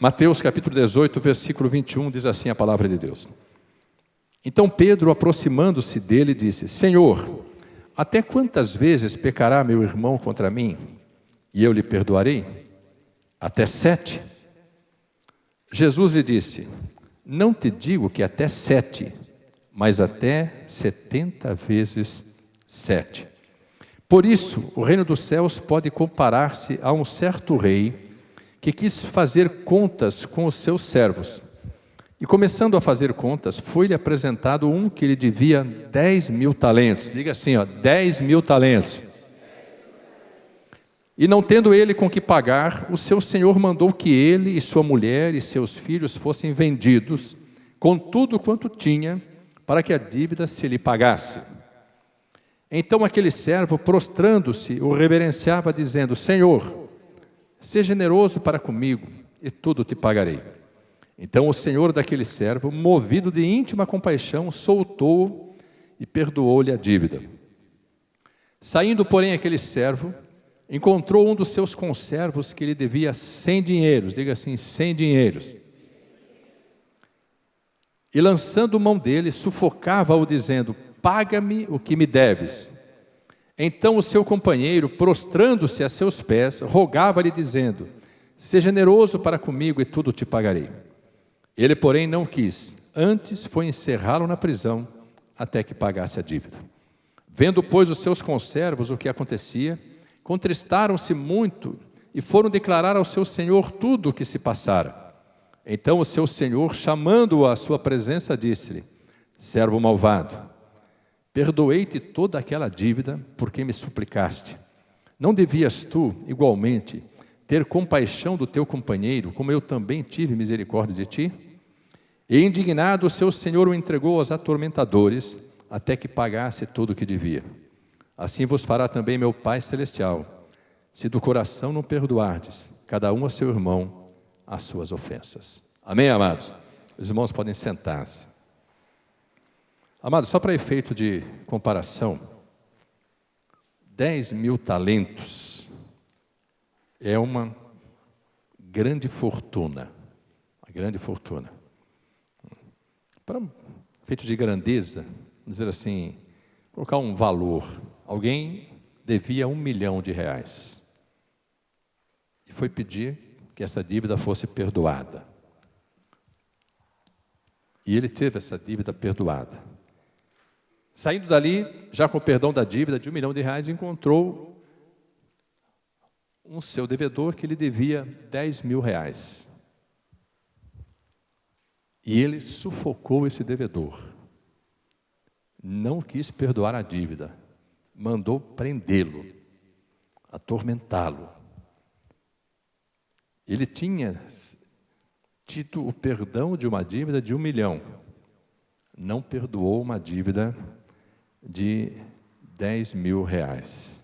Mateus capítulo 18, versículo 21, diz assim a palavra de Deus. Então Pedro, aproximando-se dele, disse: Senhor, até quantas vezes pecará meu irmão contra mim, e eu lhe perdoarei? Até 7? Jesus lhe disse: Não te digo que até 7, mas até 70 vezes 7. Por isso, o reino dos céus pode comparar-se a um certo rei que quis fazer contas com os seus servos. E começando a fazer contas, foi-lhe apresentado um que lhe devia 10.000 talentos. Diga assim, 10.000 talentos. E não tendo ele com que pagar, o seu senhor mandou que ele e sua mulher e seus filhos fossem vendidos, com tudo quanto tinha, para que a dívida se lhe pagasse. Então aquele servo, prostrando-se, o reverenciava, dizendo: Senhor, seja generoso para comigo, e tudo te pagarei. Então o senhor daquele servo, movido de íntima compaixão, soltou-o e perdoou-lhe a dívida. Saindo, porém, aquele servo, encontrou um dos seus conservos que lhe devia 100 dinheiros, diga assim, 100 dinheiros. E lançando mão dele, sufocava-o, dizendo: paga-me o que me deves. Então o seu companheiro, prostrando-se a seus pés, rogava-lhe, dizendo: seja generoso para comigo e tudo te pagarei. Ele, porém, não quis, antes foi encerrá-lo na prisão, até que pagasse a dívida. Vendo, pois, os seus conservos o que acontecia, contristaram-se muito e foram declarar ao seu senhor tudo o que se passara. Então o seu senhor, chamando-o à sua presença, disse-lhe: servo malvado, perdoei-te toda aquela dívida porque me suplicaste. Não devias tu, igualmente, ter compaixão do teu companheiro, como eu também tive misericórdia de ti? E indignado, o seu senhor o entregou aos atormentadores, até que pagasse tudo o que devia. Assim vos fará também meu Pai Celestial, se do coração não perdoardes, cada um a seu irmão, as suas ofensas. Amém, amados? Os irmãos podem sentar-se. Amados, só para efeito de comparação, 10.000 talentos é uma grande fortuna. Uma grande fortuna. Para efeito de grandeza, vamos dizer assim, colocar um valor. Alguém devia R$1 milhão. E foi pedir que essa dívida fosse perdoada. E ele teve essa dívida perdoada. Saindo dali, já com o perdão da dívida de R$1 milhão, encontrou um seu devedor que lhe devia R$10.000. E ele sufocou esse devedor. Não quis perdoar a dívida. Mandou prendê-lo, atormentá-lo. Ele tinha tido o perdão de uma dívida de R$1 milhão. Não perdoou uma dívida de R$10.000.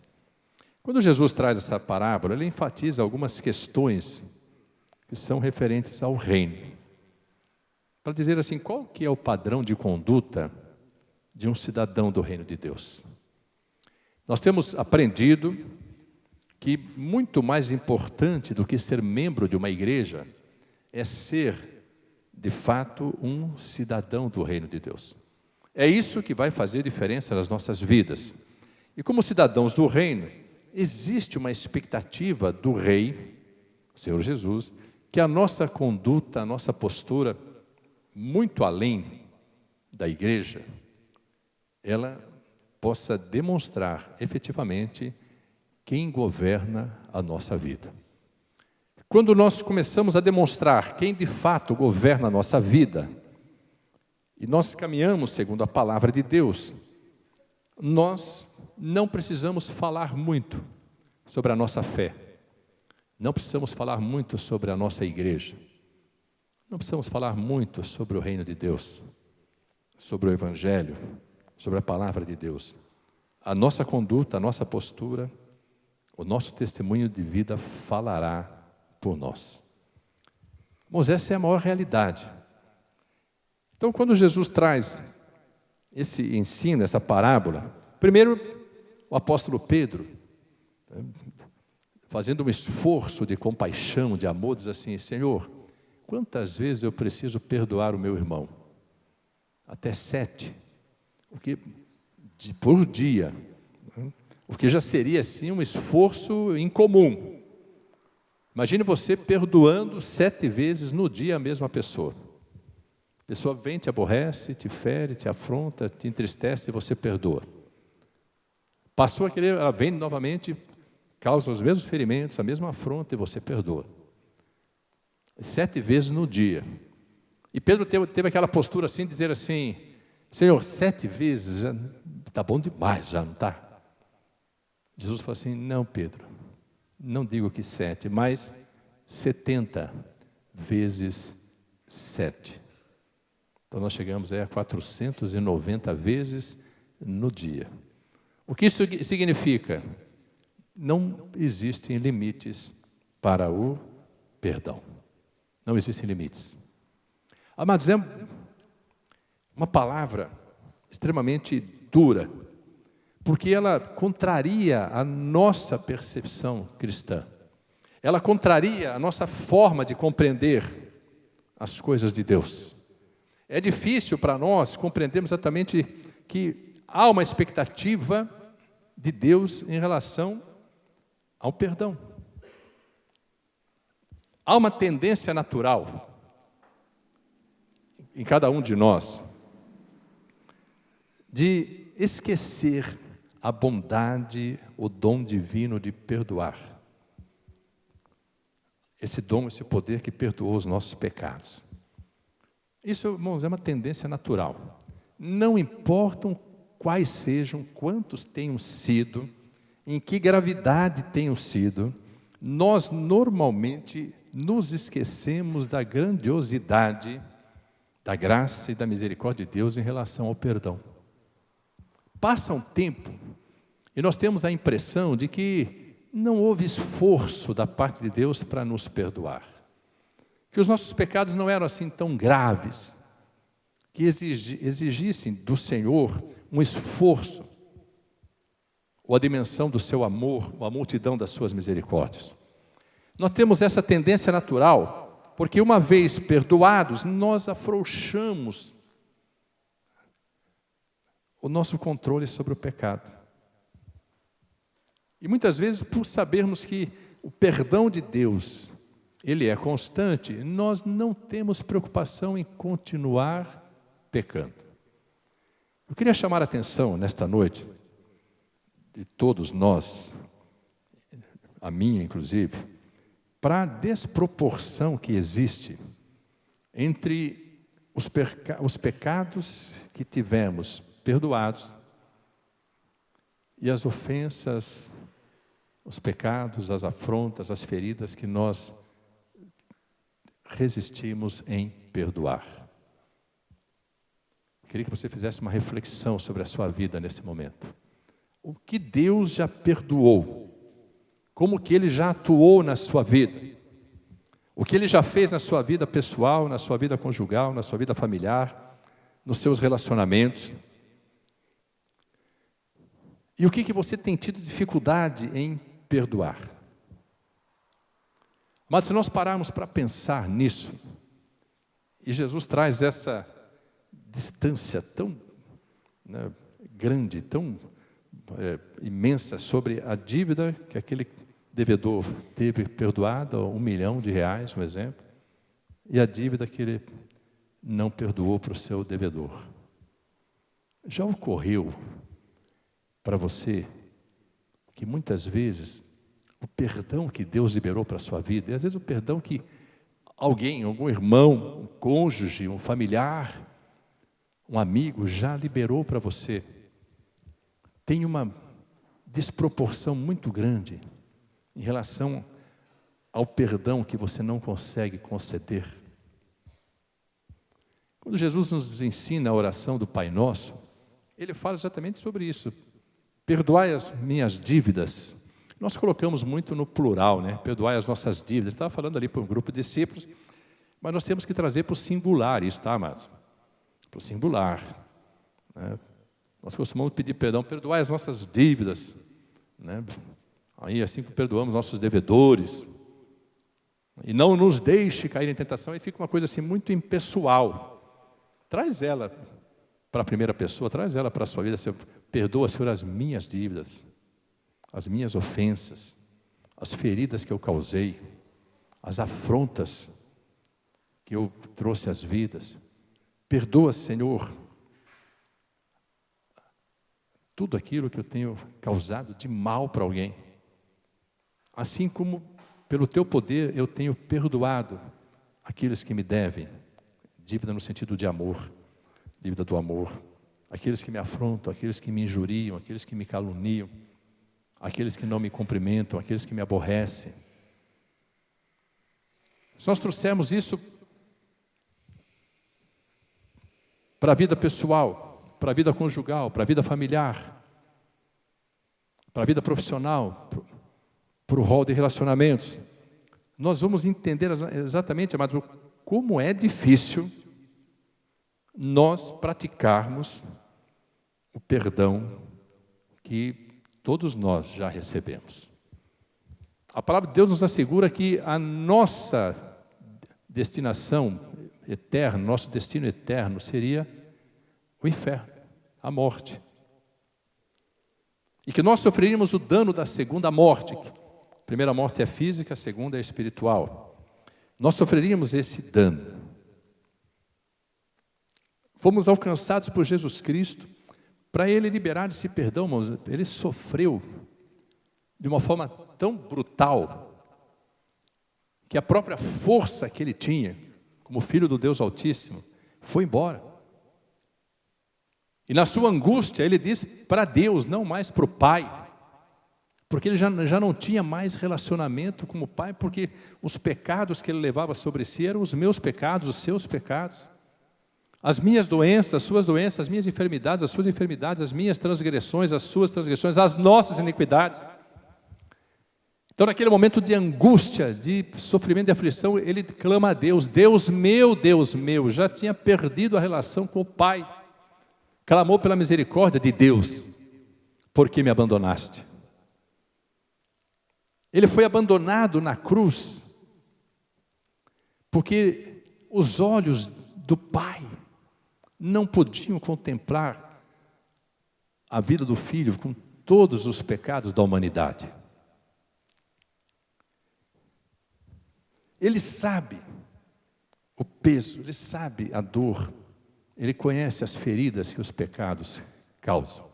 Quando Jesus traz essa parábola, ele enfatiza algumas questões que são referentes ao reino. Para dizer assim, qual que é o padrão de conduta de um cidadão do reino de Deus? Nós temos aprendido que muito mais importante do que ser membro de uma igreja é ser, de fato, um cidadão do reino de Deus. É isso que vai fazer diferença nas nossas vidas. E como cidadãos do reino, existe uma expectativa do Rei, o Senhor Jesus, que a nossa conduta, a nossa postura, muito além da igreja, ela possa demonstrar efetivamente quem governa a nossa vida. Quando nós começamos a demonstrar quem de fato governa a nossa vida, e nós caminhamos segundo a palavra de Deus, nós não precisamos falar muito sobre a nossa fé. Não precisamos falar muito sobre a nossa igreja. Não precisamos falar muito sobre o reino de Deus, sobre o Evangelho, sobre a palavra de Deus. A nossa conduta, a nossa postura, o nosso testemunho de vida falará por nós. Mas essa é a maior realidade. Então, quando Jesus traz esse ensino, essa parábola, primeiro, o apóstolo Pedro, fazendo um esforço de compaixão, de amor, diz assim: Senhor, quantas vezes eu preciso perdoar o meu irmão? Até 7. Por dia. O que já seria, assim, um esforço incomum. Imagine você perdoando 7 vezes no dia a mesma pessoa. A pessoa vem, te aborrece, te fere, te afronta, te entristece e você perdoa. Passou a querer, ela vem novamente, causa os mesmos ferimentos, a mesma afronta e você perdoa. 7 vezes no dia. E Pedro teve aquela postura assim, dizer assim, Senhor, 7 vezes, já está bom demais, já não está? Jesus falou assim, não, Pedro, não digo que 7, mas 70 vezes 7. Então nós chegamos a 490 vezes no dia. O que isso significa? Não existem limites para o perdão. Não existem limites. Amados, é uma palavra extremamente dura, porque ela contraria a nossa percepção cristã. Ela contraria a nossa forma de compreender as coisas de Deus. É difícil para nós compreendermos exatamente que há uma expectativa de Deus em relação ao perdão. Há uma tendência natural em cada um de nós de esquecer a bondade, o dom divino de perdoar. Esse dom, esse poder que perdoou os nossos pecados. Isso, irmãos, é uma tendência natural. Não importam quais sejam, quantos tenham sido, em que gravidade tenham sido, nós normalmente nos esquecemos da grandiosidade, da graça e da misericórdia de Deus em relação ao perdão. Passa um tempo e nós temos a impressão de que não houve esforço da parte de Deus para nos perdoar. Que os nossos pecados não eram assim tão graves, que exigissem do Senhor um esforço, ou a dimensão do seu amor, ou a multidão das suas misericórdias. Nós temos essa tendência natural, porque uma vez perdoados, nós afrouxamos o nosso controle sobre o pecado. E muitas vezes, por sabermos que o perdão de Deus, ele é constante, nós não temos preocupação em continuar pecando. Eu queria chamar a atenção nesta noite, de todos nós, a minha inclusive, para a desproporção que existe entre os pecados que tivemos perdoados e as ofensas, os pecados, as afrontas, as feridas que nós resistimos em perdoar. Queria que você fizesse uma reflexão sobre a sua vida nesse momento. O que Deus já perdoou? Como que Ele já atuou na sua vida? O que Ele já fez na sua vida pessoal, na sua vida conjugal, na sua vida familiar, nos seus relacionamentos? E o que você tem tido dificuldade em perdoar? Mas se nós pararmos para pensar nisso, e Jesus traz essa distância tão grande, tão imensa sobre a dívida que aquele devedor teve perdoada, R$1 milhão, um exemplo, e a dívida que ele não perdoou para o seu devedor. Já ocorreu para você que muitas vezes o perdão que Deus liberou para a sua vida, e às vezes o perdão que alguém, algum irmão, um cônjuge, um familiar, um amigo já liberou para você, tem uma desproporção muito grande em relação ao perdão que você não consegue conceder. Quando Jesus nos ensina a oração do Pai Nosso, Ele fala exatamente sobre isso. Perdoai as minhas dívidas. Nós colocamos muito no plural, né? Perdoai as nossas dívidas. Ele estava falando ali para um grupo de discípulos, mas nós temos que trazer para o singular isso, tá, amados? Para o singular, né? Nós costumamos pedir perdão, perdoai as nossas dívidas, né? Aí assim que perdoamos nossos devedores, e não nos deixe cair em tentação, e fica uma coisa assim muito impessoal. Traz ela para a primeira pessoa, traz ela para a sua vida. Senhor, perdoa, Senhor, as minhas dívidas, as minhas ofensas, as feridas que eu causei, as afrontas que eu trouxe às vidas. Perdoa, Senhor, tudo aquilo que eu tenho causado de mal para alguém. Assim como, pelo Teu poder, eu tenho perdoado aqueles que me devem. Dívida no sentido de amor, dívida do amor. Aqueles que me afrontam, aqueles que me injuriam, aqueles que me caluniam, aqueles que não me cumprimentam, aqueles que me aborrecem. Se nós trouxermos isso para a vida pessoal, para a vida conjugal, para a vida familiar, para a vida profissional, para o rol de relacionamentos, nós vamos entender exatamente, amados, como é difícil nós praticarmos o perdão que todos nós já recebemos. A palavra de Deus nos assegura que a nossa destinação eterna, nosso destino eterno seria o inferno, a morte. E que nós sofreríamos o dano da segunda morte. A primeira morte é física, a segunda é espiritual. Nós sofreríamos esse dano. Fomos alcançados por Jesus Cristo para Ele liberar esse perdão, irmãos. Ele sofreu de uma forma tão brutal que a própria força que Ele tinha, como Filho do Deus Altíssimo, foi embora. E na sua angústia, Ele disse para Deus, não mais para o Pai, porque Ele já não tinha mais relacionamento com o Pai, porque os pecados que Ele levava sobre si eram os meus pecados, os seus pecados. As minhas doenças, as suas doenças, as minhas enfermidades, as suas enfermidades, as minhas transgressões, as suas transgressões, as nossas iniquidades. Então, naquele momento de angústia, de sofrimento e aflição, ele clama a Deus, Deus meu, já tinha perdido a relação com o Pai. Clamou pela misericórdia de Deus, por que me abandonaste? Ele foi abandonado na cruz, porque os olhos do Pai não podiam contemplar a vida do Filho com todos os pecados da humanidade. Ele sabe o peso, Ele sabe a dor, Ele conhece as feridas que os pecados causam.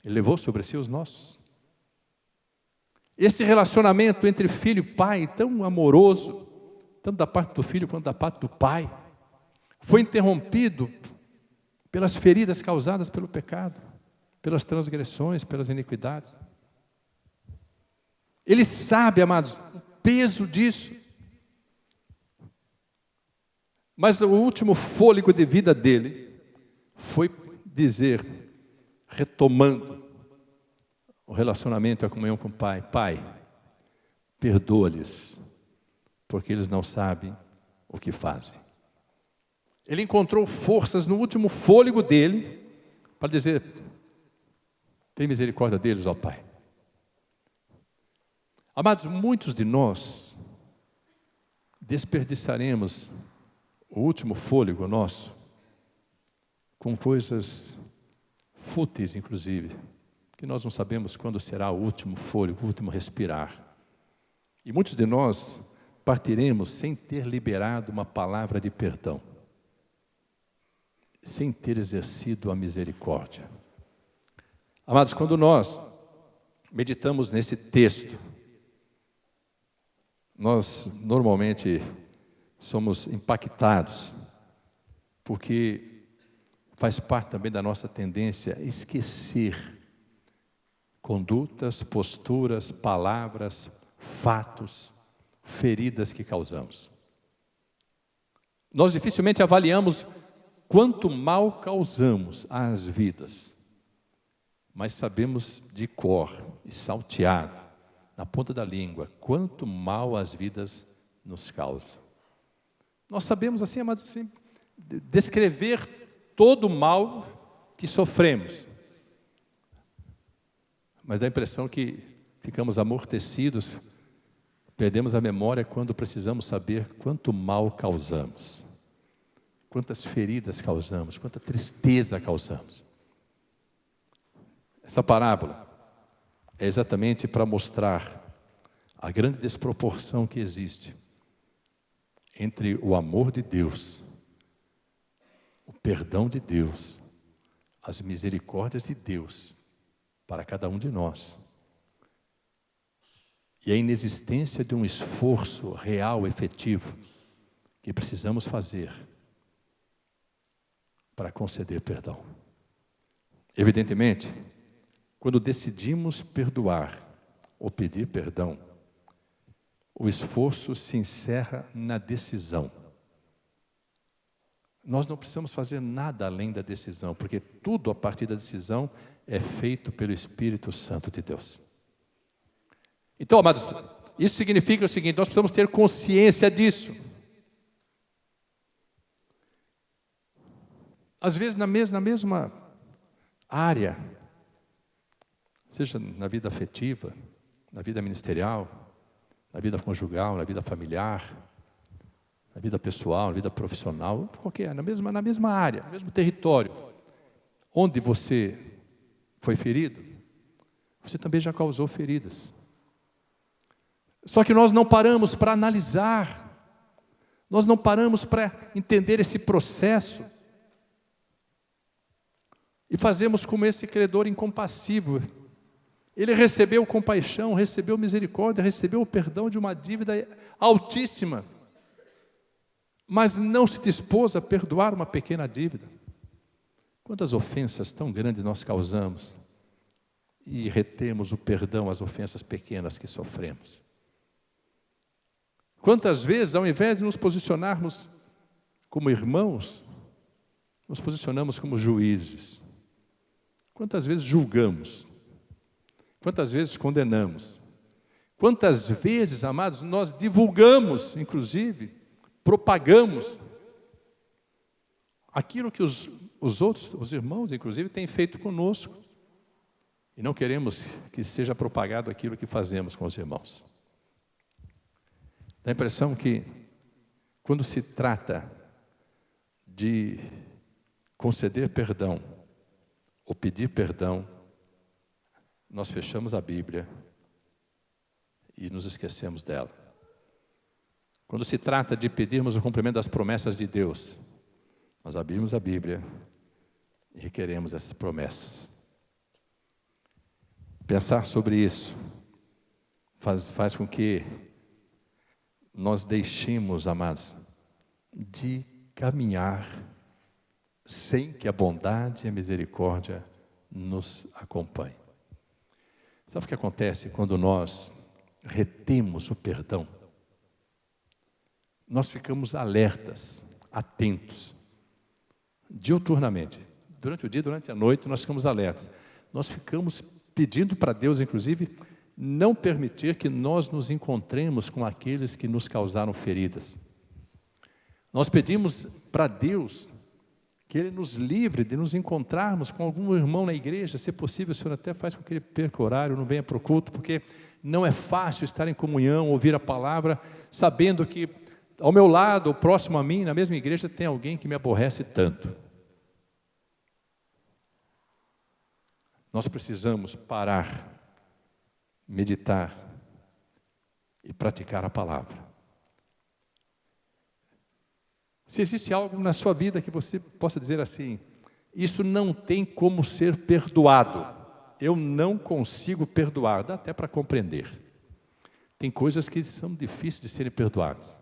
Ele levou sobre si os nossos. Esse relacionamento entre filho e pai, tão amoroso, tanto da parte do filho quanto da parte do pai, foi interrompido pelas feridas causadas pelo pecado, pelas transgressões, pelas iniquidades. Ele sabe, amados, o peso disso. Mas o último fôlego de vida dele foi dizer, retomando o relacionamento e a comunhão com o Pai, Pai, perdoa-lhes, porque eles não sabem o que fazem. Ele encontrou forças no último fôlego dele para dizer, tem misericórdia deles, ó Pai. Amados, muitos de nós desperdiçaremos o último fôlego nosso com coisas fúteis, inclusive, que nós não sabemos quando será o último fôlego, o último respirar. E muitos de nós partiremos sem ter liberado uma palavra de perdão, sem ter exercido a misericórdia. Amados, quando nós meditamos nesse texto, nós normalmente somos impactados, porque faz parte também da nossa tendência a esquecer condutas, posturas, palavras, fatos, feridas que causamos. Nós dificilmente avaliamos quanto mal causamos às vidas, mas sabemos de cor e salteado, na ponta da língua, quanto mal as vidas nos causam. Nós sabemos assim, amados, assim, descrever todo o mal que sofremos, mas dá a impressão que ficamos amortecidos Perdemos a memória quando precisamos saber quanto mal causamos, quantas feridas causamos, quanta tristeza causamos. Essa parábola é exatamente para mostrar a grande desproporção que existe entre o amor de Deus, o perdão de Deus, as misericórdias de Deus para cada um de nós, e a inexistência de um esforço real, efetivo, que precisamos fazer para conceder perdão. Evidentemente, quando decidimos perdoar ou pedir perdão, o esforço se encerra na decisão. Nós não precisamos fazer nada além da decisão, porque tudo a partir da decisão é feito pelo Espírito Santo de Deus. Então, amados, isso significa o seguinte: nós precisamos ter consciência disso. Às vezes, na mesma área, seja na vida afetiva, na vida ministerial, na vida conjugal, na vida familiar, na vida pessoal, na vida profissional, qualquer, na mesma área, no mesmo território, onde você foi ferido, você também já causou feridas. Só que nós não paramos para analisar, nós não paramos para entender esse processo, e fazemos como esse credor incompassível. Ele recebeu compaixão, recebeu misericórdia, recebeu o perdão de uma dívida altíssima, mas não se dispôs a perdoar uma pequena dívida. Quantas ofensas tão grandes nós causamos e retemos o perdão às ofensas pequenas que sofremos. Quantas vezes, ao invés de nos posicionarmos como irmãos, nos posicionamos como juízes. Quantas vezes julgamos? Quantas vezes condenamos? Quantas vezes, amados, nós divulgamos, inclusive, propagamos aquilo que os outros, os irmãos, inclusive, têm feito conosco. E não queremos que seja propagado aquilo que fazemos com os irmãos. Dá a impressão que, quando se trata de conceder perdão, ou pedir perdão, nós fechamos a Bíblia e nos esquecemos dela. Quando se trata de pedirmos o cumprimento das promessas de Deus, nós abrimos a Bíblia e requeremos essas promessas. Pensar sobre isso faz com que nós deixemos, amados, de caminhar sem que a bondade e a misericórdia nos acompanhem. Sabe o que acontece quando nós retemos o perdão? Nós ficamos alertas, atentos, diuturnamente. Durante o dia, durante a noite, nós ficamos alertas. Nós ficamos pedindo para Deus, inclusive, não permitir que nós nos encontremos com aqueles que nos causaram feridas. Nós pedimos para Deus que Ele nos livre de nos encontrarmos com algum irmão na igreja. Se possível, o Senhor até faz com que ele perca o horário, não venha para o culto, porque não é fácil estar em comunhão, ouvir a palavra, sabendo que ao meu lado, ou próximo a mim, na mesma igreja, tem alguém que me aborrece tanto. Nós precisamos parar, meditar e praticar a palavra. Se existe algo na sua vida que você possa dizer assim: isso não tem como ser perdoado, eu não consigo perdoar, dá até para compreender. Tem coisas que são difíceis de serem perdoadas.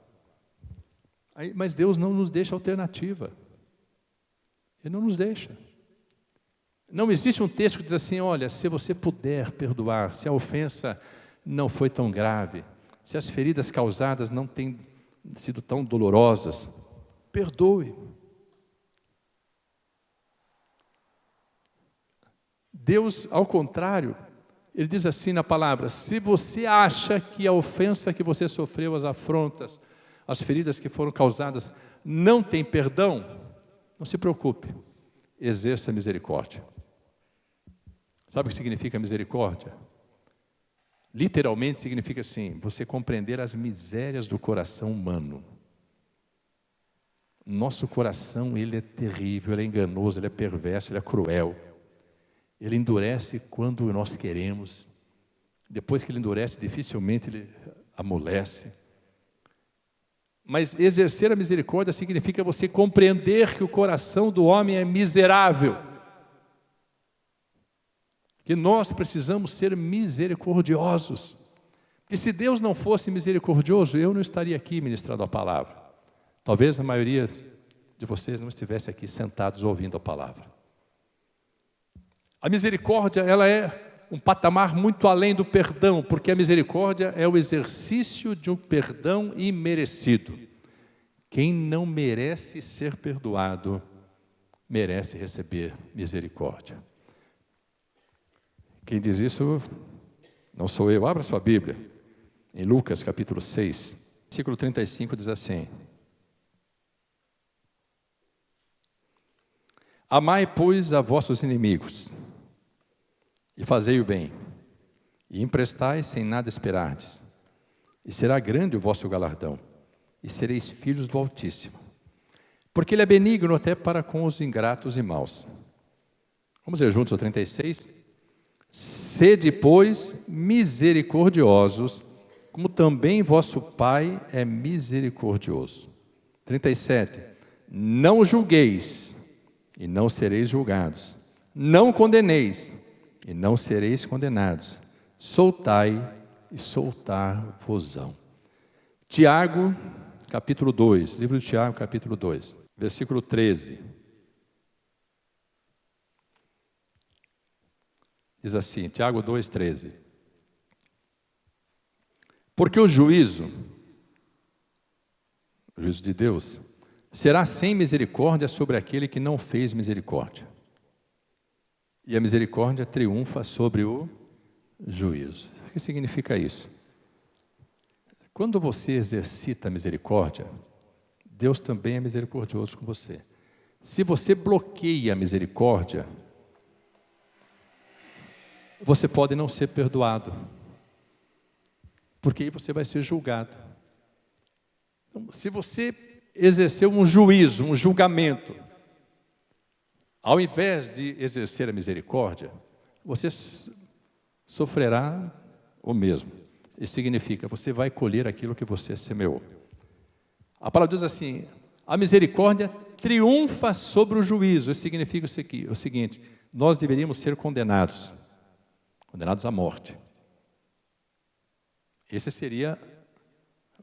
Mas Deus não nos deixa alternativa. Ele não nos deixa. Não existe um texto que diz assim: olha, se você puder perdoar, se a ofensa não foi tão grave, se as feridas causadas não têm sido tão dolorosas, perdoe. Deus, ao contrário, Ele diz assim na palavra: se você acha que a ofensa que você sofreu, as afrontas, as feridas que foram causadas, não tem perdão, não se preocupe, exerça misericórdia. Sabe o que significa misericórdia? Literalmente significa assim, você compreender as misérias do coração humano. Nosso coração, ele é terrível, ele é enganoso, ele é perverso, ele é cruel. Ele endurece quando nós queremos. Depois que ele endurece, dificilmente ele amolece. Mas exercer a misericórdia significa você compreender que o coração do homem é miserável. Que nós precisamos ser misericordiosos. Que se Deus não fosse misericordioso, eu não estaria aqui ministrando a palavra. Talvez a maioria de vocês não estivesse aqui sentados ouvindo a palavra. A misericórdia, ela é um patamar muito além do perdão, porque a misericórdia é o exercício de um perdão imerecido. Quem não merece ser perdoado, merece receber misericórdia. Quem diz isso não sou eu. Abra sua Bíblia. Em Lucas capítulo 6, versículo 35 diz assim: Amai, pois, a vossos inimigos, e fazei o bem, e emprestai sem nada esperardes, e será grande o vosso galardão, e sereis filhos do Altíssimo, porque Ele é benigno até para com os ingratos e maus. Vamos ler juntos o 36? Sede, pois, misericordiosos, como também vosso Pai é misericordioso. 37. Não julgueis, e não sereis julgados. Não condeneis, e não sereis condenados. Soltai, e soltar-vos-ão. Tiago, capítulo 2, livro de Tiago, capítulo 2, versículo 13. Diz assim, Tiago 2, 13. Porque o juízo de Deus, será sem misericórdia sobre aquele que não fez misericórdia. E a misericórdia triunfa sobre o juízo. O que significa isso? Quando você exercita a misericórdia, Deus também é misericordioso com você. Se você bloqueia a misericórdia, você pode não ser perdoado, porque aí você vai ser julgado. Então, se você exerceu um juízo, um julgamento, ao invés de exercer a misericórdia, você sofrerá o mesmo. Isso significa, você vai colher aquilo que você semeou. A palavra diz assim, a misericórdia triunfa sobre o juízo. Isso significa o seguinte, nós deveríamos ser condenados à morte. Esse seria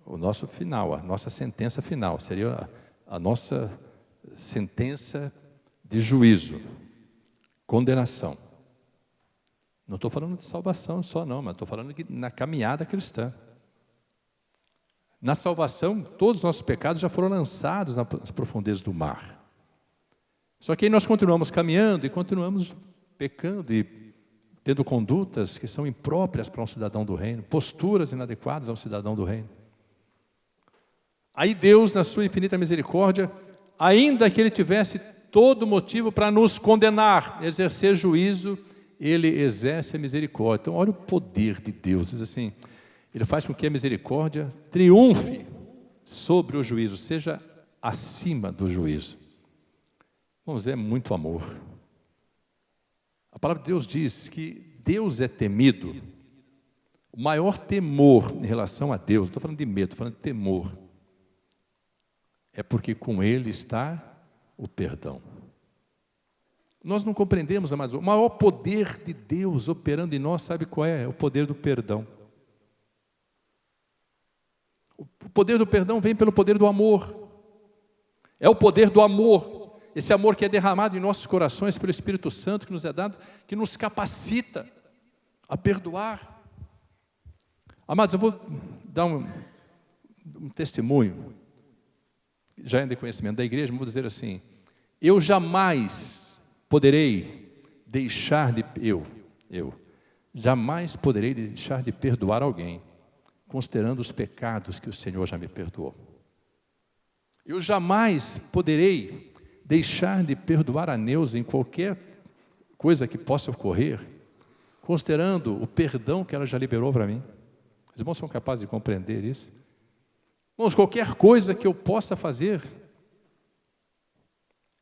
o nosso final, a nossa sentença final, seria a nossa sentença de juízo, condenação. Não estou falando de salvação só não, mas estou falando na caminhada cristã. Na salvação, todos os nossos pecados já foram lançados nas profundezas do mar. Só que aí nós continuamos caminhando e continuamos pecando e tendo condutas que são impróprias para um cidadão do reino, posturas inadequadas a um cidadão do reino. Aí Deus, na sua infinita misericórdia, ainda que Ele tivesse todo motivo para nos condenar, exercer juízo, Ele exerce a misericórdia. Então, olha o poder de Deus. Diz assim, Ele faz com que a misericórdia triunfe sobre o juízo, seja acima do juízo. Vamos dizer, é muito amor. A palavra de Deus diz que Deus é temido. O maior temor em relação a Deus, não estou falando de medo, estou falando de temor, é porque com Ele está o perdão. Nós não compreendemos, amados, o maior poder de Deus operando em nós, sabe qual é? É o poder do perdão. O poder do perdão vem pelo poder do amor. É o poder do amor. Esse amor que é derramado em nossos corações pelo Espírito Santo que nos é dado, que nos capacita a perdoar. Amados, eu vou dar um testemunho, já é de conhecimento da igreja, mas vou dizer assim, eu jamais poderei deixar de, jamais poderei deixar de perdoar alguém, considerando os pecados que o Senhor já me perdoou. Eu jamais poderei deixar de perdoar a Neuza em qualquer coisa que possa ocorrer, considerando o perdão que ela já liberou para mim. Os irmãos são capazes de compreender isso? Irmãos, qualquer coisa que eu possa fazer,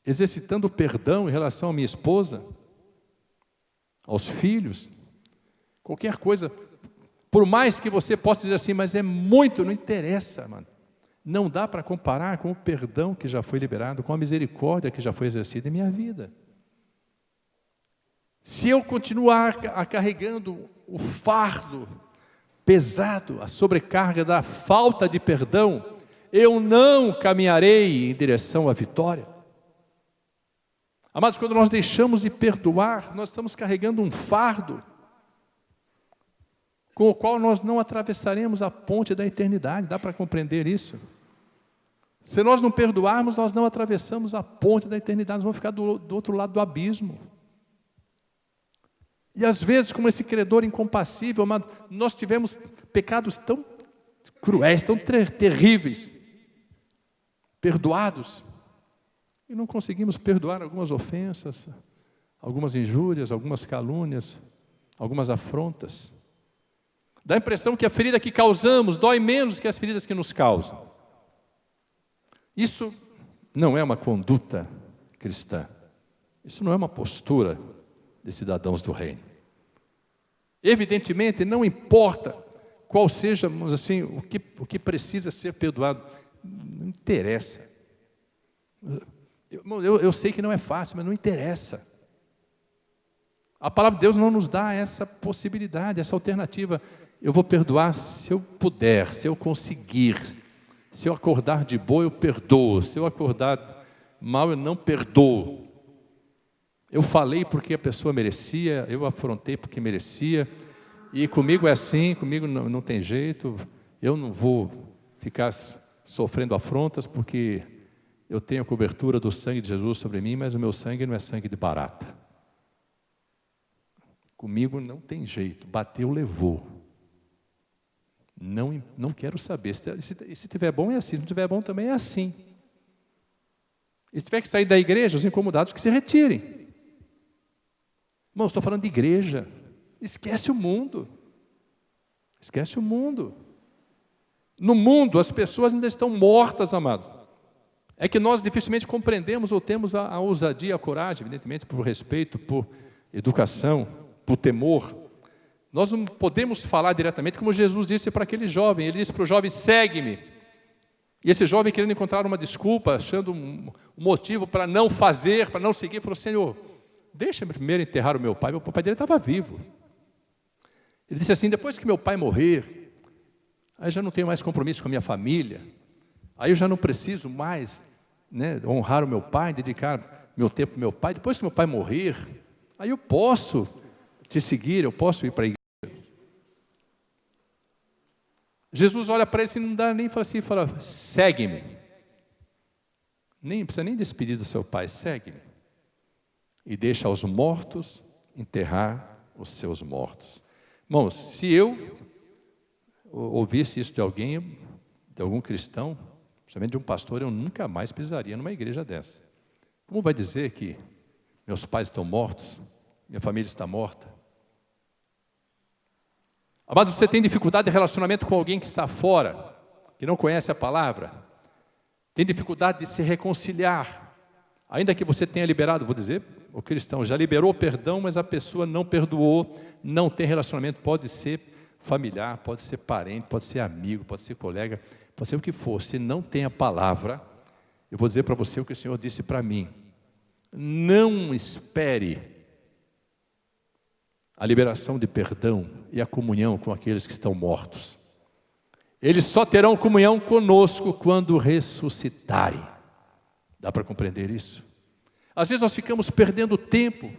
exercitando o perdão em relação à minha esposa, aos filhos, qualquer coisa, por mais que você possa dizer assim, mas é muito, não interessa, mano. Não dá para comparar com o perdão que já foi liberado, com a misericórdia que já foi exercida em minha vida. Se eu continuar carregando o fardo pesado, a sobrecarga da falta de perdão, eu não caminharei em direção à vitória. Amados, quando nós deixamos de perdoar, nós estamos carregando um fardo com o qual nós não atravessaremos a ponte da eternidade. Dá para compreender isso? Se nós não perdoarmos, nós não atravessamos a ponte da eternidade, nós vamos ficar do outro lado do abismo. E às vezes, como esse credor incompassível, amado, nós tivemos pecados tão cruéis, tão terríveis, perdoados, e não conseguimos perdoar algumas ofensas, algumas injúrias, algumas calúnias, algumas afrontas. Dá a impressão que a ferida que causamos dói menos que as feridas que nos causam. Isso não é uma conduta cristã. Isso não é uma postura de cidadãos do reino. Evidentemente, não importa qual seja, assim, o que precisa ser perdoado. Não interessa. Eu sei que não é fácil, mas não interessa. A palavra de Deus não nos dá essa possibilidade, essa alternativa. Eu vou perdoar se eu puder, se eu conseguir. Se eu acordar de boa, eu perdoo. Se eu acordar mal, eu não perdoo. Eu falei porque a pessoa merecia, eu afrontei porque merecia. E comigo é assim, comigo não tem jeito. Eu não vou ficar sofrendo afrontas porque eu tenho a cobertura do sangue de Jesus sobre mim, mas o meu sangue não é sangue de barata. Comigo não tem jeito, bateu, levou. Não quero saber. Se tiver bom é assim, se não tiver bom também é assim. E se tiver que sair da igreja, os incomodados que se retirem. Irmãos, estou falando de igreja. Esquece o mundo. Esquece o mundo. No mundo, as pessoas ainda estão mortas, amados. É que nós dificilmente compreendemos ou temos a ousadia, a coragem, evidentemente, por respeito, por educação, por temor. Nós não podemos falar diretamente, como Jesus disse para aquele jovem. Ele disse para o jovem, segue-me. E esse jovem, querendo encontrar uma desculpa, achando um motivo para não fazer, para não seguir, falou, Senhor, deixa-me primeiro enterrar o meu pai. Meu pai dele estava vivo. Ele disse assim, depois que meu pai morrer, aí já não tenho mais compromisso com a minha família, aí eu já não preciso mais, né, honrar o meu pai, dedicar meu tempo ao meu pai. Depois que meu pai morrer, aí eu posso te seguir, eu posso ir para a igreja. Jesus olha para ele assim, não dá nem fala assim, fala, segue-me. Nem precisa nem despedir do seu pai, segue-me. E deixa aos mortos enterrar os seus mortos. Irmãos, se eu ouvisse isso de alguém, de algum cristão, principalmente de um pastor, eu nunca mais pisaria numa igreja dessa. Como vai dizer que meus pais estão mortos, minha família está morta? Amado, você tem dificuldade de relacionamento com alguém que está fora, que não conhece a palavra? Tem dificuldade de se reconciliar? Ainda que você tenha liberado, vou dizer, o cristão já liberou o perdão, mas a pessoa não perdoou, não tem relacionamento, pode ser familiar, pode ser parente, pode ser amigo, pode ser colega, pode ser o que for. Se não tem a palavra, eu vou dizer para você o que o Senhor disse para mim. Não espere a liberação de perdão e a comunhão com aqueles que estão mortos. Eles só terão comunhão conosco quando ressuscitarem. Dá para compreender isso? Às vezes nós ficamos perdendo tempo,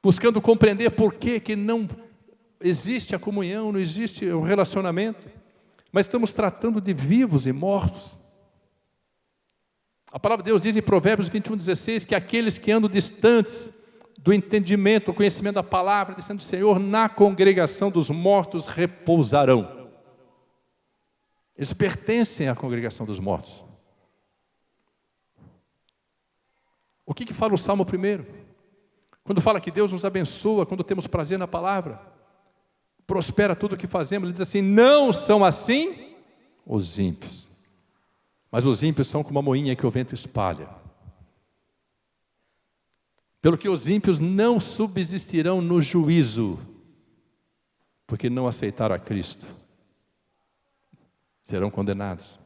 buscando compreender por que não existe a comunhão, não existe o relacionamento, mas estamos tratando de vivos e mortos. A palavra de Deus diz em Provérbios 21:16 que aqueles que andam distantes do entendimento, do conhecimento da palavra, dizendo Senhor, na congregação dos mortos repousarão. Eles pertencem à congregação dos mortos. O que fala o Salmo 1? Quando fala que Deus nos abençoa, quando temos prazer na palavra, prospera tudo o que fazemos, ele diz assim: não são assim os ímpios. Mas os ímpios são como a moinha que o vento espalha. Pelo que os ímpios não subsistirão no juízo, porque não aceitaram a Cristo. Serão condenados.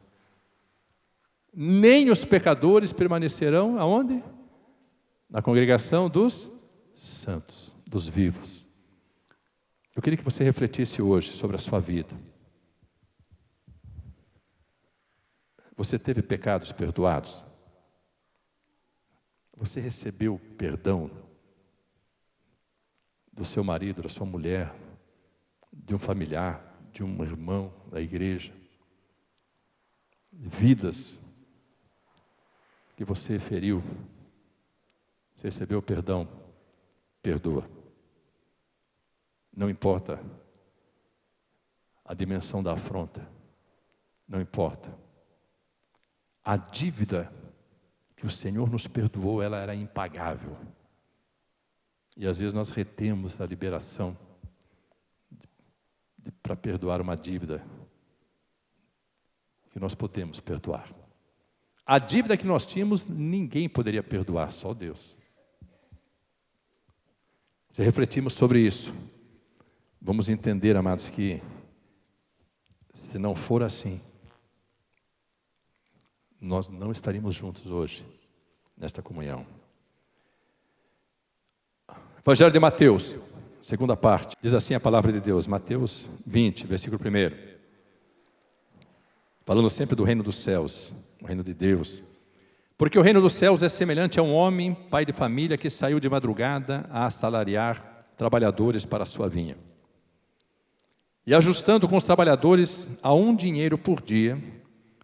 Nem os pecadores permanecerão aonde? Na congregação dos santos, dos vivos. Eu queria que você refletisse hoje sobre a sua vida. Você teve pecados perdoados? Você recebeu perdão do seu marido, da sua mulher, de um familiar, de um irmão da igreja? Vidas que você feriu, você recebeu perdão, perdoa. Não importa a dimensão da afronta, não importa. A dívida que o Senhor nos perdoou, ela era impagável. E às vezes nós retemos a liberação para perdoar uma dívida que nós podemos perdoar. A dívida que nós tínhamos, ninguém poderia perdoar, só Deus. Se refletimos sobre isso, vamos entender, amados, que se não for assim, nós não estaríamos juntos hoje, nesta comunhão. Evangelho de Mateus, segunda parte, diz assim a palavra de Deus, Mateus 20, versículo 1. Falando sempre do reino dos céus, o reino de Deus. Porque o reino dos céus é semelhante a um homem, pai de família, que saiu de madrugada a assalariar trabalhadores para a sua vinha. E ajustando com os trabalhadores a 1 dinheiro por dia,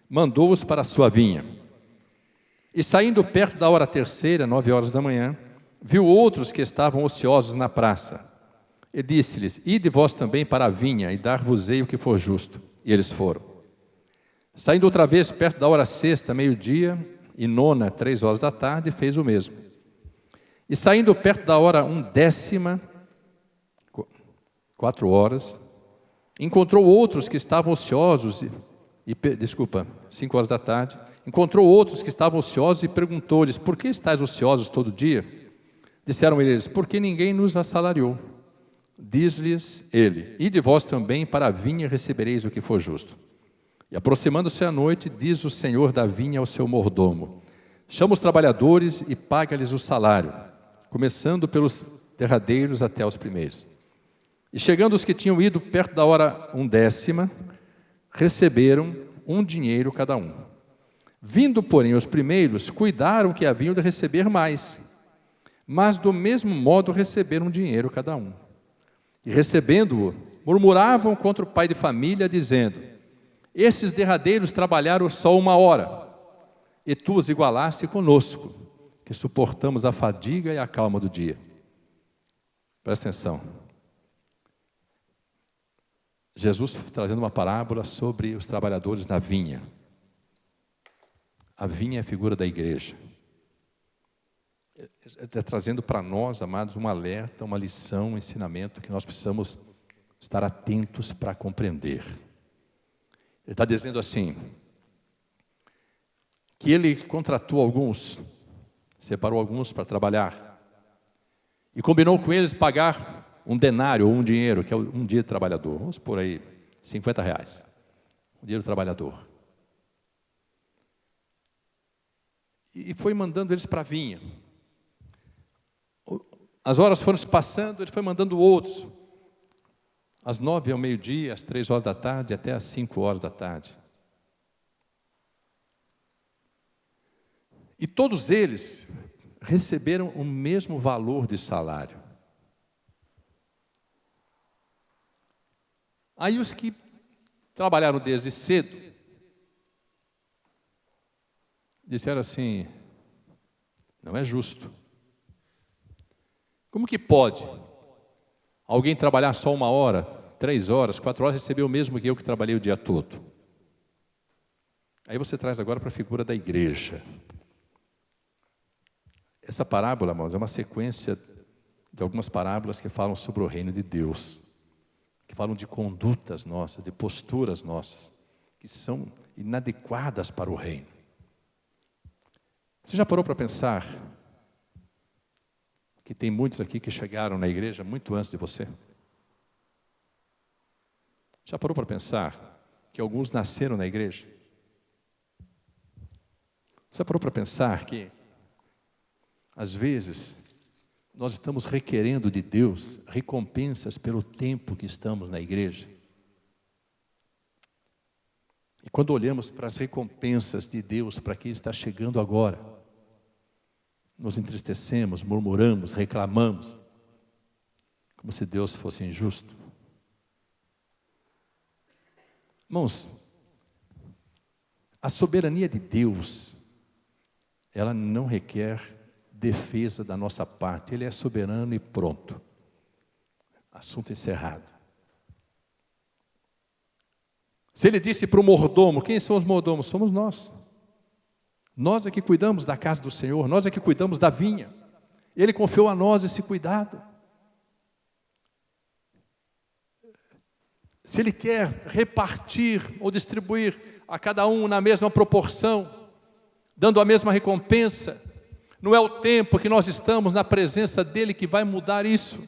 mandou-os para a sua vinha. E saindo perto da hora terceira, 9 horas da manhã, viu outros que estavam ociosos na praça. E disse-lhes: ide vós também para a vinha, e dar-vos-ei o que for justo. E eles foram. Saindo outra vez perto da hora sexta, meio-dia, e nona, 3 horas da tarde, fez o mesmo. E saindo perto da hora 1/10, 4 horas, encontrou outros que estavam ociosos, 5 horas da tarde, encontrou outros que estavam ociosos e perguntou-lhes: por que estáis ociosos todo dia? Disseram eles: porque ninguém nos assalariou. Diz-lhes ele: ide vós também para a vinha e recebereis o que for justo. E aproximando-se à noite, diz o senhor da vinha ao seu mordomo: chama os trabalhadores e paga-lhes o salário, começando pelos derradeiros até os primeiros. E chegando os que tinham ido perto da hora 1/10, receberam 1 dinheiro cada um. Vindo, porém, os primeiros, cuidaram que haviam de receber mais, mas do mesmo modo receberam 1 dinheiro cada um. E recebendo-o, murmuravam contra o pai de família, dizendo: esses derradeiros trabalharam só 1 hora, e tu os igualaste conosco, que suportamos a fadiga e a calma do dia. Presta atenção. Jesus trazendo uma parábola sobre os trabalhadores na vinha. A vinha é a figura da igreja. Está trazendo para nós, amados, um alerta, uma lição, um ensinamento que nós precisamos estar atentos para compreender. Ele está dizendo assim, que ele contratou alguns, separou alguns para trabalhar, e combinou com eles pagar 1 denário ou 1 dinheiro, que é 1 dia de trabalhador, vamos por aí, R$50, 1 dia de trabalhador. E foi mandando eles para a vinha. As horas foram se passando, ele foi mandando outros. Às 9 ao meio-dia, às 3 horas da tarde, até às 5 horas da tarde. E todos eles receberam o mesmo valor de salário. Aí os que trabalharam desde cedo, disseram assim: não é justo. Como que pode alguém trabalhar só 1 hora, 3 horas, 4 horas, receber o mesmo que eu que trabalhei o dia todo? Aí você traz agora para a figura da igreja. Essa parábola, irmãos, é uma sequência de algumas parábolas que falam sobre o reino de Deus, que falam de condutas nossas, de posturas nossas, que são inadequadas para o reino. Você já parou para pensar que tem muitos aqui que chegaram na igreja muito antes de você? Já parou para pensar que alguns nasceram na igreja? Já parou para pensar que, às vezes, nós estamos requerendo de Deus recompensas pelo tempo que estamos na igreja? E quando olhamos para as recompensas de Deus, para quem está chegando agora, nos entristecemos, murmuramos, reclamamos, como se Deus fosse injusto. Irmãos, a soberania de Deus, ela não requer defesa da nossa parte. Ele é soberano e pronto. Assunto encerrado. Se ele disse para o mordomo, quem são os mordomos? Somos nós. Nós é que cuidamos da casa do Senhor, nós é que cuidamos da vinha. Ele confiou a nós esse cuidado. Se ele quer repartir ou distribuir a cada um na mesma proporção, dando a mesma recompensa, não é o tempo que nós estamos na presença dele que vai mudar isso.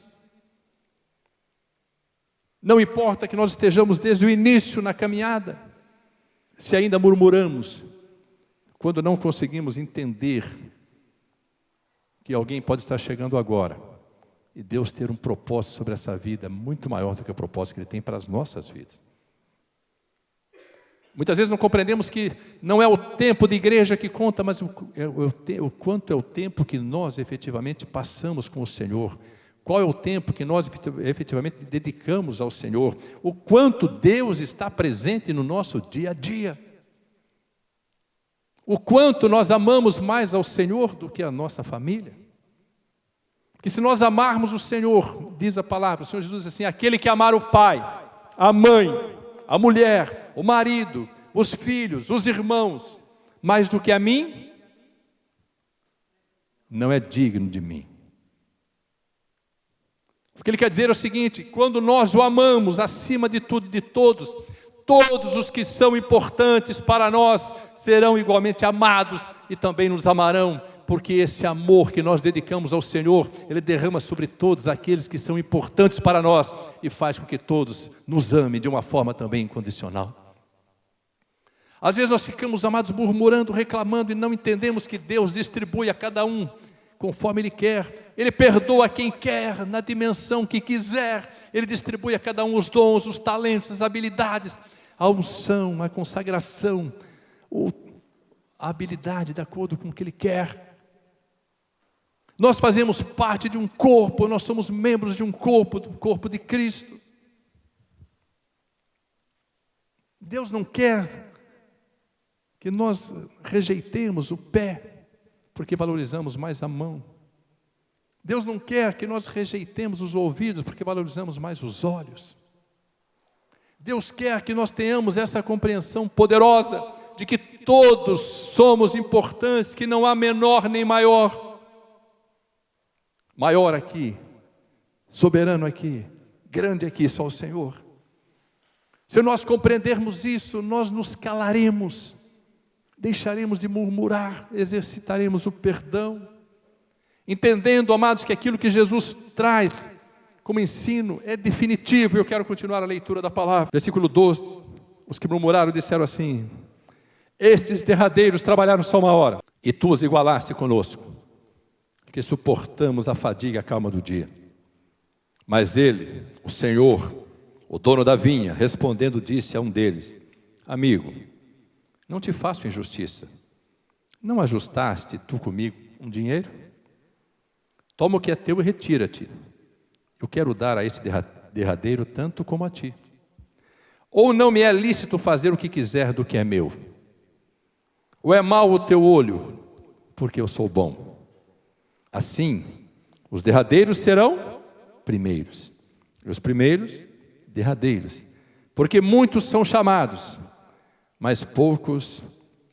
Não importa que nós estejamos desde o início na caminhada, se ainda murmuramos, quando não conseguimos entender que alguém pode estar chegando agora e Deus ter um propósito sobre essa vida muito maior do que o propósito que Ele tem para as nossas vidas. Muitas vezes não compreendemos que não é o tempo de igreja que conta, mas o quanto é o tempo que nós efetivamente passamos com o Senhor. Qual é o tempo que nós efetivamente dedicamos ao Senhor? O quanto Deus está presente no nosso dia a dia. O quanto nós amamos mais ao Senhor do que a nossa família. Porque se nós amarmos o Senhor, diz a palavra, o Senhor Jesus diz assim, aquele que amar o pai, a mãe, a mulher, o marido, os filhos, os irmãos, mais do que a mim, não é digno de mim. O que ele quer dizer é o seguinte, quando nós o amamos acima de tudo e de todos, todos os que são importantes para nós serão igualmente amados e também nos amarão, porque esse amor que nós dedicamos ao Senhor, Ele derrama sobre todos aqueles que são importantes para nós e faz com que todos nos amem de uma forma também incondicional. Às vezes nós ficamos, amados, murmurando, reclamando e não entendemos que Deus distribui a cada um conforme Ele quer. Ele perdoa quem quer, na dimensão que quiser. Ele distribui a cada um os dons, os talentos, as habilidades, a unção, a consagração, a habilidade de acordo com o que Ele quer. Nós fazemos parte de um corpo, nós somos membros de um corpo, do corpo de Cristo. Deus não quer que nós rejeitemos o pé, porque valorizamos mais a mão. Deus não quer que nós rejeitemos os ouvidos, porque valorizamos mais os olhos. Deus quer que nós tenhamos essa compreensão poderosa, de que todos somos importantes, que não há menor nem maior. Maior aqui, soberano aqui, grande aqui, só o Senhor. Se nós compreendermos isso, nós nos calaremos, deixaremos de murmurar, exercitaremos o perdão, entendendo, amados, que aquilo que Jesus traz como ensino é definitivo. Eu quero continuar a leitura da palavra. Versículo 12, os que murmuraram disseram assim, estes derradeiros trabalharam só uma hora, e tu os igualaste conosco, que suportamos a fadiga e a calma do dia. Mas ele, o Senhor, o dono da vinha, respondendo, disse a um deles, amigo, não te faço injustiça, não ajustaste tu comigo um dinheiro? Toma o que é teu e retira-te, eu quero dar a esse derradeiro tanto como a ti. Ou não me é lícito fazer o que quiser do que é meu? Ou é mau o teu olho, porque eu sou bom? Assim, os derradeiros serão primeiros, e os primeiros, derradeiros. Porque muitos são chamados, mas poucos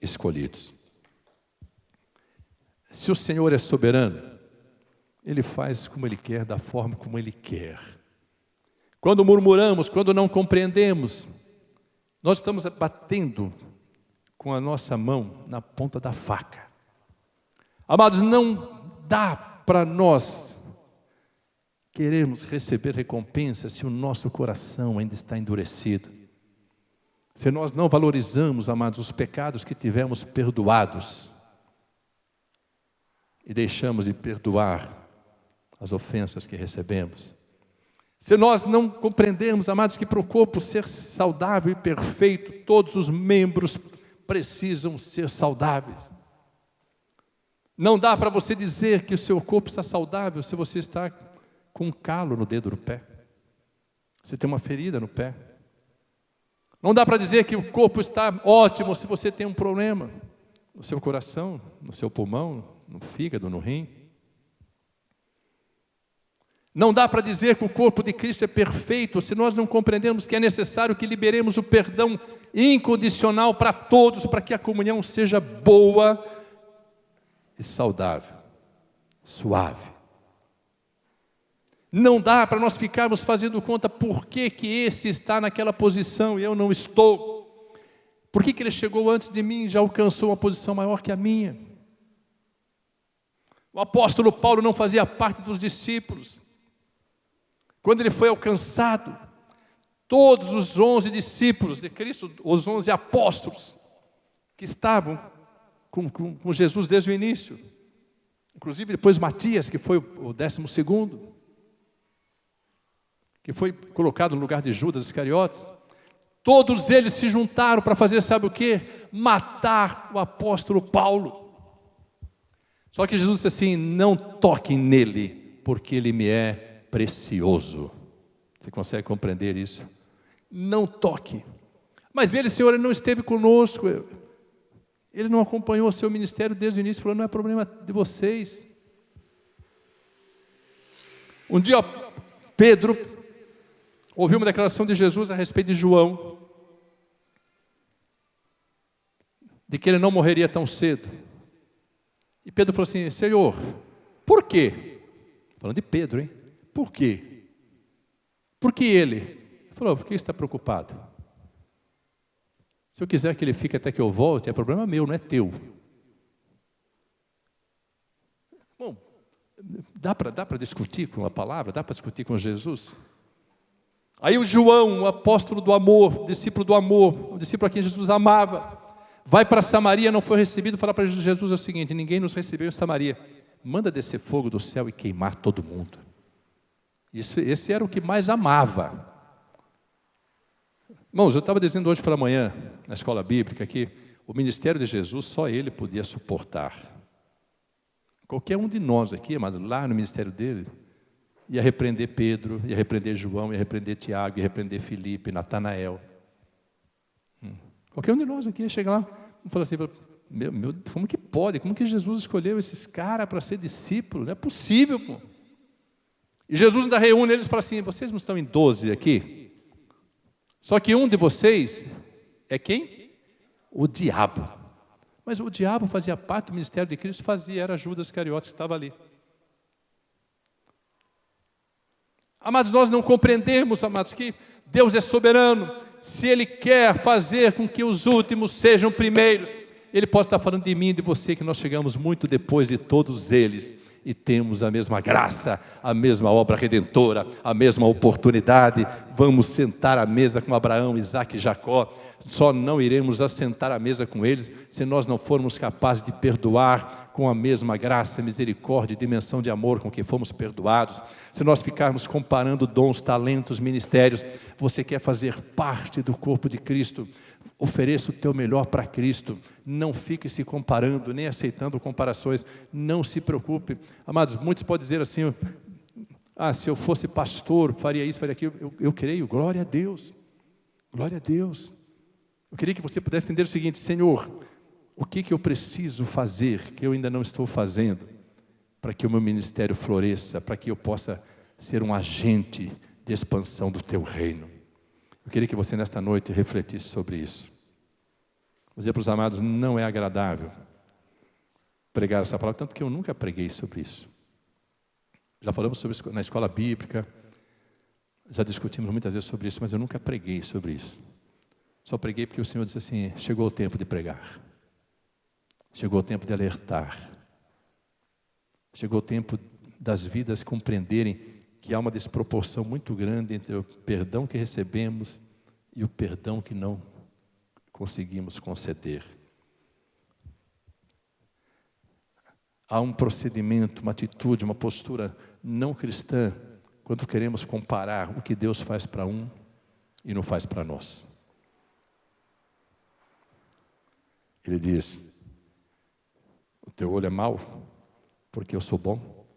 escolhidos. Se o Senhor é soberano, Ele faz como Ele quer, da forma como Ele quer. Quando murmuramos, quando não compreendemos, nós estamos batendo com a nossa mão na ponta da faca. Amados, não dá para nós queremos receber recompensa se o nosso coração ainda está endurecido. Se nós não valorizamos, amados, os pecados que tivemos perdoados e deixamos de perdoar as ofensas que recebemos. Se nós não compreendermos, amados, que para o corpo ser saudável e perfeito, todos os membros precisam ser saudáveis. Não dá para você dizer que o seu corpo está saudável se você está com um calo no dedo do pé. Você tem uma ferida no pé. Não dá para dizer que o corpo está ótimo se você tem um problema no seu coração, no seu pulmão, no fígado, no rim. Não dá para dizer que o corpo de Cristo é perfeito se nós não compreendemos que é necessário que liberemos o perdão incondicional para todos, para que a comunhão seja boa e saudável, suave. Não dá para nós ficarmos fazendo conta por que esse está naquela posição e eu não estou. Por que ele chegou antes de mim e já alcançou uma posição maior que a minha? O apóstolo Paulo não fazia parte dos discípulos. Quando ele foi alcançado, todos os 11 discípulos de Cristo, os 11 apóstolos, que estavam com Jesus desde o início, inclusive depois Matias, que foi o 12º, que foi colocado no lugar de Judas Iscariotes, todos eles se juntaram para fazer, sabe o quê? Matar o apóstolo Paulo. Só que Jesus disse assim: não toquem nele, porque ele me é precioso. Você consegue compreender isso? Não toque. Mas ele, Senhor, ele não esteve conosco, ele não acompanhou o seu ministério desde o início. Falou: não é problema de vocês. Um dia Pedro ouviu uma declaração de Jesus a respeito de João, de que ele não morreria tão cedo. E Pedro falou assim: Senhor, por quê? Falando de Pedro, hein? Por quê? Por que ele? Ele falou: por que você está preocupado? Se eu quiser que ele fique até que eu volte, é problema meu, não é teu. Bom, dá para discutir com a palavra? Dá para discutir com Jesus? Aí o João, o apóstolo do amor, discípulo do amor, o discípulo a quem Jesus amava, vai para Samaria, não foi recebido, fala para Jesus o seguinte: ninguém nos recebeu em Samaria, manda descer fogo do céu e queimar todo mundo. Esse era o que mais amava. Irmãos, eu estava dizendo hoje pela manhã, na escola bíblica, que o ministério de Jesus só ele podia suportar. Qualquer um de nós aqui, mas lá no ministério dele, ia repreender Pedro, ia repreender João, ia repreender Tiago, ia repreender Filipe, Natanael. Qualquer um de nós aqui ia chegar lá e falar assim: como que pode? Como que Jesus escolheu esses caras para ser discípulo? Não é possível, pô. E Jesus ainda reúne eles e fala assim: vocês não estão em 12 aqui? Só que um de vocês é quem? O diabo. Mas o diabo fazia parte do ministério de Cristo, era Judas Iscariotes que estava ali. Amados, nós não compreendemos, amados, que Deus é soberano. Se Ele quer fazer com que os últimos sejam primeiros, Ele pode estar falando de mim e de você, que nós chegamos muito depois de todos eles, e temos a mesma graça, a mesma obra redentora, a mesma oportunidade. Vamos sentar à mesa com Abraão, Isaque e Jacó. Só não iremos assentar à mesa com eles se nós não formos capazes de perdoar com a mesma graça, misericórdia e dimensão de amor com que fomos perdoados. Se nós ficarmos comparando dons, talentos, ministérios, você quer fazer parte do corpo de Cristo, ofereça o teu melhor para Cristo. Não fique se comparando, nem aceitando comparações. Não se preocupe. Amados, muitos podem dizer assim: se eu fosse pastor, faria isso, faria aquilo. Eu creio, glória a Deus. Glória a Deus. Eu queria que você pudesse entender o seguinte: Senhor, o que eu preciso fazer, que eu ainda não estou fazendo, para que o meu ministério floresça, para que eu possa ser um agente de expansão do teu reino? Eu queria que você nesta noite refletisse sobre isso. Vou dizer para os amados: não é agradável pregar essa palavra, tanto que eu nunca preguei sobre isso. Já falamos sobre isso na escola bíblica, já discutimos muitas vezes sobre isso, mas eu nunca preguei sobre isso. Só preguei porque o Senhor disse assim: chegou o tempo de pregar. Chegou o tempo de alertar. Chegou o tempo das vidas compreenderem que há uma desproporção muito grande entre o perdão que recebemos e o perdão que não conseguimos conceder. Há um procedimento, uma atitude, uma postura não cristã quando queremos comparar o que Deus faz para um e não faz para nós. Ele diz: o teu olho é mau porque eu sou bom?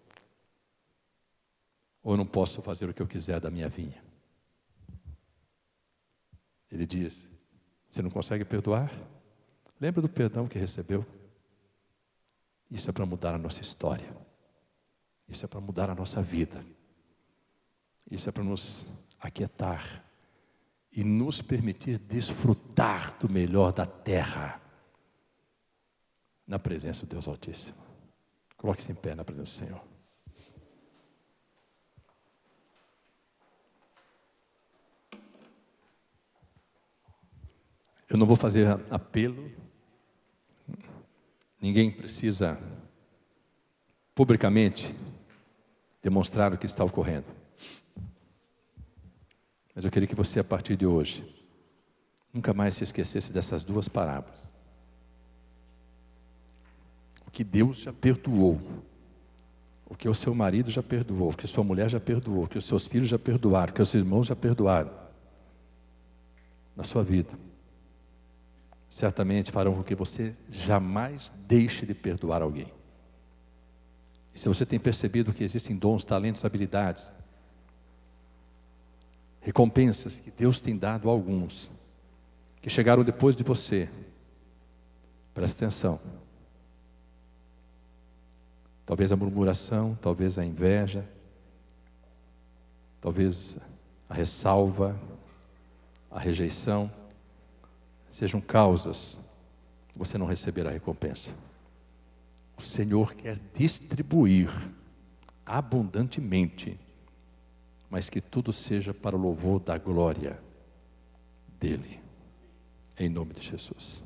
Ou eu não posso fazer o que eu quiser da minha vinha? Ele diz: você não consegue perdoar? Lembra do perdão que recebeu? Isso é para mudar a nossa história. Isso é para mudar a nossa vida. Isso é para nos aquietar e nos permitir desfrutar do melhor da terra na presença do Deus Altíssimo. Coloque-se em pé na presença do Senhor. Eu não vou fazer apelo. Ninguém precisa publicamente demonstrar o que está ocorrendo. Mas eu queria que você, a partir de hoje, nunca mais se esquecesse dessas duas parábolas. O que Deus já perdoou, o que o seu marido já perdoou, o que sua mulher já perdoou, o que os seus filhos já perdoaram, o que os irmãos já perdoaram na sua vida, certamente farão com que você jamais deixe de perdoar alguém. E se você tem percebido que existem dons, talentos, habilidades, recompensas que Deus tem dado a alguns, que chegaram depois de você, preste atenção. Talvez a murmuração, talvez a inveja, talvez a ressalva, a rejeição, sejam causas que você não receberá a recompensa. O Senhor quer distribuir abundantemente, mas que tudo seja para o louvor da glória dEle, em nome de Jesus.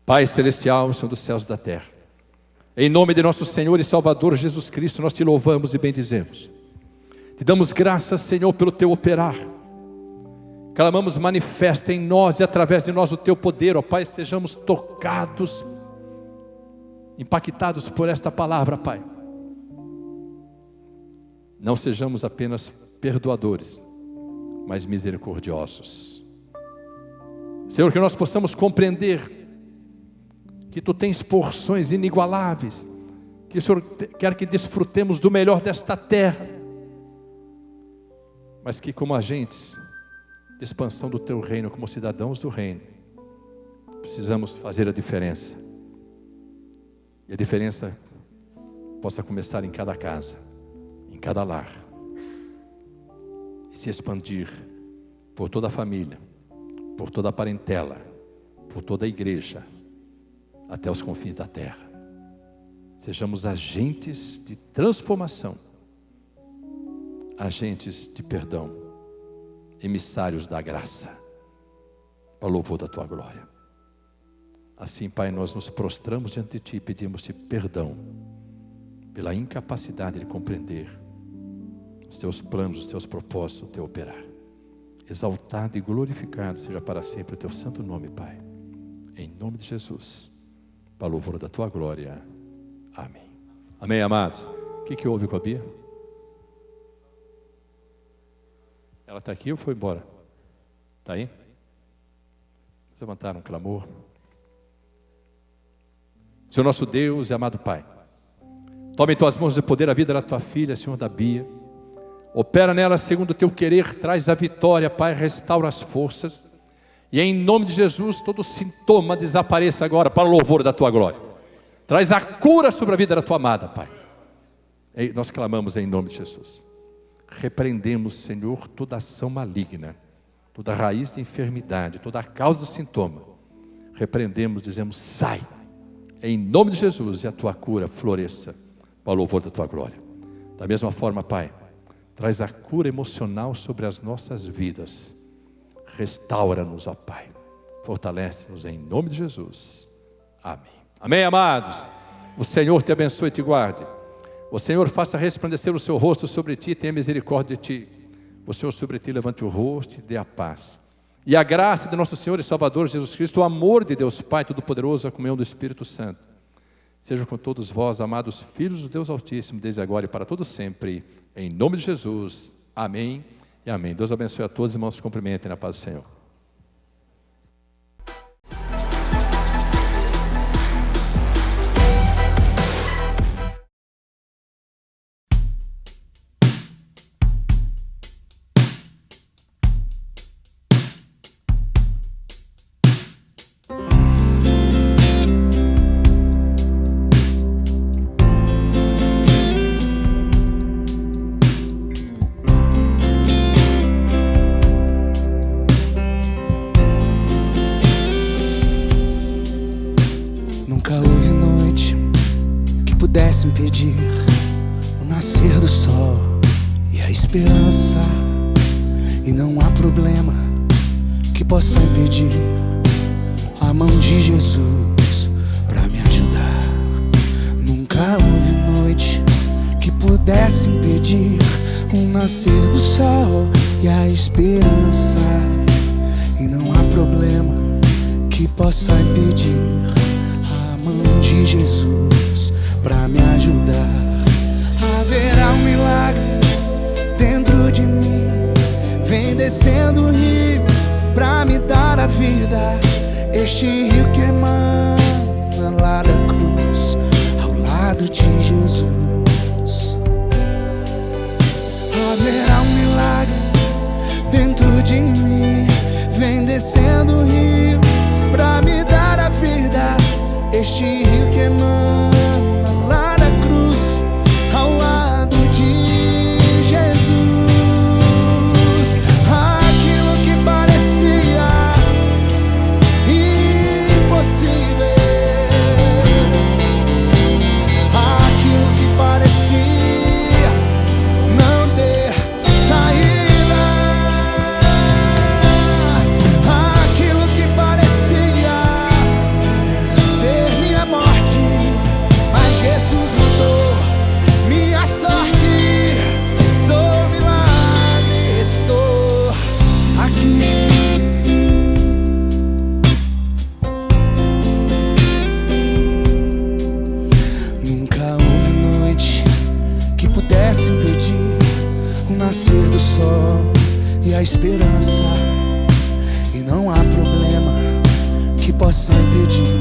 Pai Celestial, Senhor dos céus e da terra, em nome de nosso Senhor e Salvador Jesus Cristo, nós te louvamos e bendizemos. Te damos graças, Senhor, pelo teu operar. Clamamos: manifesta em nós e através de nós o teu poder, ó Pai. Sejamos tocados, impactados por esta palavra, Pai. Não sejamos apenas perdoadores, mas misericordiosos. Senhor, que nós possamos compreender que tu tens porções inigualáveis, que o Senhor quer que desfrutemos do melhor desta terra, mas que como agentes de expansão do teu reino, como cidadãos do reino, precisamos fazer a diferença. E a diferença possa começar em cada casa, em cada lar, e se expandir por toda a família, por toda a parentela, por toda a igreja, até os confins da terra. Sejamos agentes de transformação, agentes de perdão, emissários da graça, para o louvor da tua glória. Assim, Pai, nós nos prostramos diante de ti e pedimos-te perdão pela incapacidade de compreender os teus planos, os teus propósitos, o teu operar. Exaltado e glorificado seja para sempre o teu santo nome, Pai. Em nome de Jesus, para o louvor da tua glória. Amém. Amém, amados. O que houve com a Bia? Ela está aqui ou foi embora? Está aí? Vamos levantar um clamor. Senhor nosso Deus e amado Pai, toma em tuas mãos de poder a vida da tua filha, Senhor, da Bia. Opera nela segundo o teu querer, traz a vitória, Pai, restaura as forças. E em nome de Jesus, todo sintoma desapareça agora para o louvor da tua glória. Traz a cura sobre a vida da tua amada, Pai. E nós clamamos em nome de Jesus. Repreendemos, Senhor, toda ação maligna, toda raiz de enfermidade, toda a causa do sintoma. Repreendemos, dizemos: sai, em nome de Jesus, e a tua cura floresça para o louvor da tua glória. Da mesma forma, Pai, traz a cura emocional sobre as nossas vidas. Restaura-nos, ó Pai. Fortalece-nos em nome de Jesus. Amém. Amém, amados. O Senhor te abençoe e te guarde. O Senhor faça resplandecer o seu rosto sobre ti e tenha misericórdia de ti. O Senhor sobre ti levante o rosto e dê a paz. E a graça de nosso Senhor e Salvador Jesus Cristo, o amor de Deus Pai Todo-Poderoso, a comunhão do Espírito Santo, seja com todos vós, amados filhos do Deus Altíssimo, desde agora e para todo sempre, em nome de Jesus. Amém e amém. Deus abençoe a todos, irmãos, se cumprimentem na paz do Senhor. Impedir o nascer do sol e a esperança, e não há problema que possa impedir a mão de Jesus para me ajudar. Nunca houve noite que pudesse impedir o nascer do sol e a esperança, e não há problema que possa impedir a mão de Jesus pra me ajudar. Haverá um milagre dentro de mim, vem descendo o rio pra me dar a vida. Este rio que emana lá da cruz, ao lado de Jesus. Haverá um milagre dentro de mim, vem descendo o rio pra me dar a vida. Este rio que emana lá da cruz, ao lado de Jesus. Aquilo que parecia impossível, aquilo que parecia não ter saída, aquilo que parecia ser minha morte, mas Jesus mudou minha sorte. Sou milagre, estou aqui. Nunca houve noite que pudesse impedir o nascer do sol e a esperança, e não há problema que possa impedir